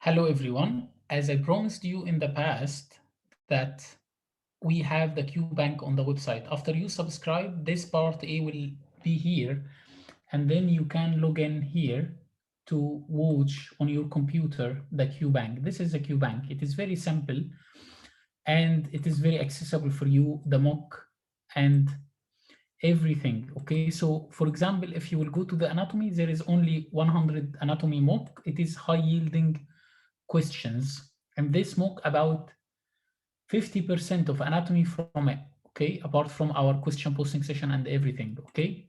Hello everyone. As I promised you in the past that we have the QBank on the website. After you subscribe, this part A will be here, and then you can log in here to watch on your computer the QBank. This is a QBank. It is very simple and it is very accessible for you, the mock and everything. Okay, so for example, if you will go to the anatomy, there is only 100 anatomy mock. It is high yielding questions, and this mock about 50% of anatomy from it, okay, apart from our question posting session and everything, okay.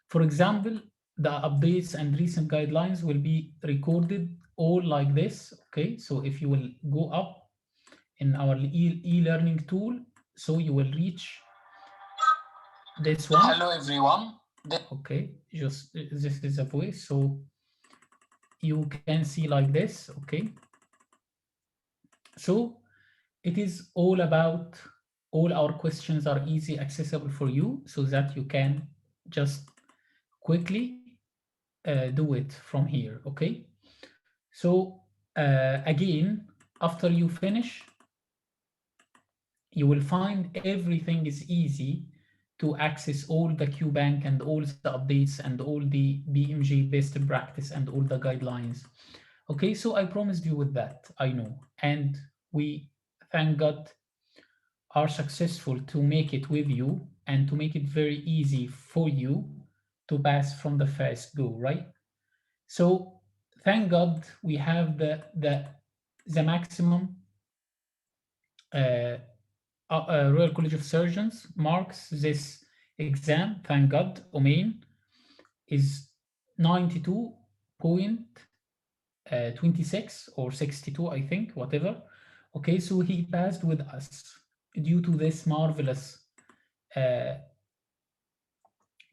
For example, the updates and recent guidelines will be recorded all like this, okay. So if you will go up in our e-learning tool, so you will reach this one. Hello everyone. Okay, just this is a voice, so you can see like this, okay. So it is all about, all our questions are easy accessible for you so that you can just quickly do it from here, okay. So again, after you finish, you will find everything is easy to access all the QBank and all the updates and all the BMG best practice and all the guidelines. Okay, so I promised you with that, I know. And we, thank God, are successful to make it with you and to make it very easy for you to pass from the first go, right? So thank God we have the maximum uh, Royal College of Surgeons marks this exam. Thank God, Omain is 92.26 or 62, I think, whatever. Okay, so he passed with us due to this marvelous uh,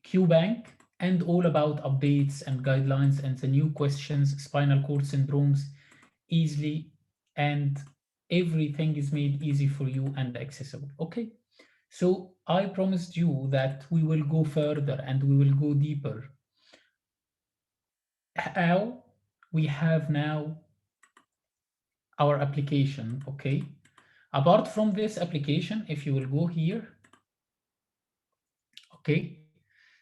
QBank and all about updates and guidelines and the new questions, spinal cord syndromes, easily, and everything is made easy for you and accessible. Okay, so I promised you that we will go further and we will go deeper. How we have now our application, okay? Apart from this application, if you will go here, okay,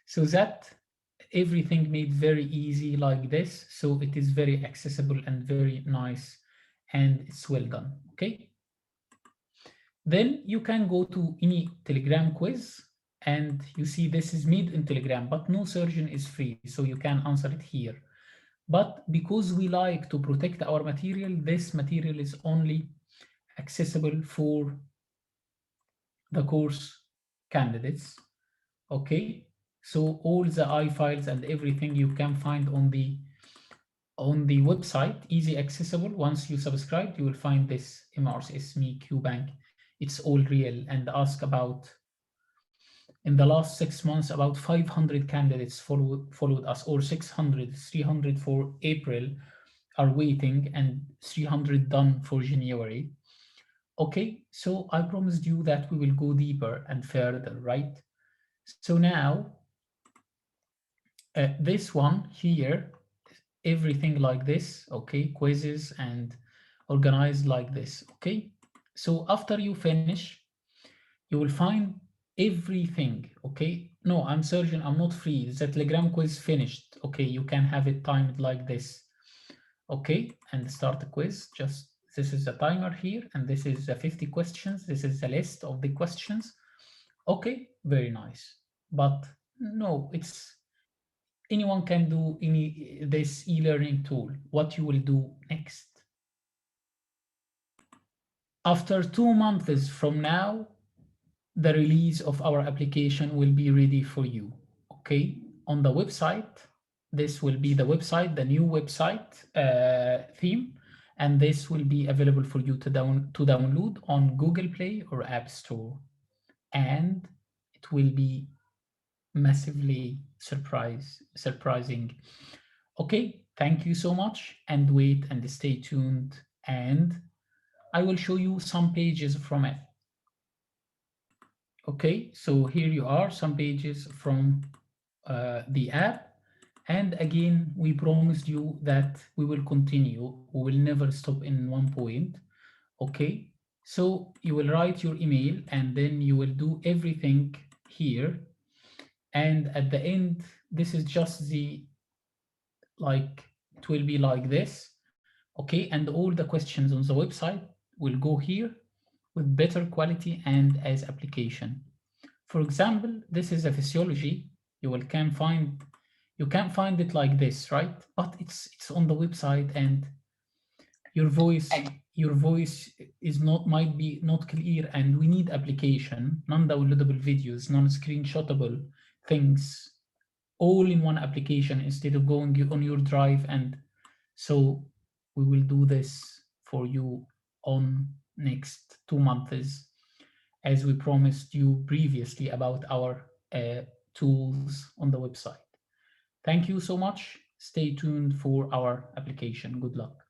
so that everything made very easy like this, so it is very accessible and very nice and it's well done, okay. Then you can go to any Telegram quiz and you see this is made in Telegram, but no surgeon is free, so you can answer it here. But because we like to protect our material, this material is only accessible for the course candidates, okay. So all the iFiles and everything you can find on the website, easy accessible. Once you subscribe, you will find this MRCS Me QBank. It's all real, and ask about, in the last 6 months, about 500 candidates followed us, or 600, 300 for April are waiting, and 300 done for January. Okay, so I promised you that we will go deeper and further, right? So now, this one here, everything like this, okay, quizzes and organized like this, okay. So after you finish, you will find everything, okay. No, I'm surgeon, I'm not free, the Telegram quiz finished, okay, you can have it timed like this, okay, and start the quiz. Just this is the timer here, and this is the 50 questions, this is the list of the questions, okay, very nice. But no, it's anyone can do any this e-learning tool. What you will do next? After 2 months from now, the release of our application will be ready for you, okay? On the website, this will be the website, the new website theme, and this will be available for you to download on Google Play or App Store. And it will be massively surprising. Okay, thank you so much, and wait and stay tuned, and I will show you some pages from it. Okay, so here you are, some pages from the app, And again, we promised you that we will continue. We will never stop in one point. Okay. So you will write your email and then you will do everything here. And at the end, this is just the, like, it will be like this. Okay. And all the questions on the website will go here with better quality and as application. For example, this is a physiology. You will can find you can't find it like this, right? But it's on the website, and your voice your voice is not might be not clear, and we need application, non-downloadable videos, non-screenshotable things, all in one application instead of going on your drive. And so we will do this for you on next 2 months, as we promised you previously about our tools on the website. Thank you so much. Stay tuned for our application. Good luck.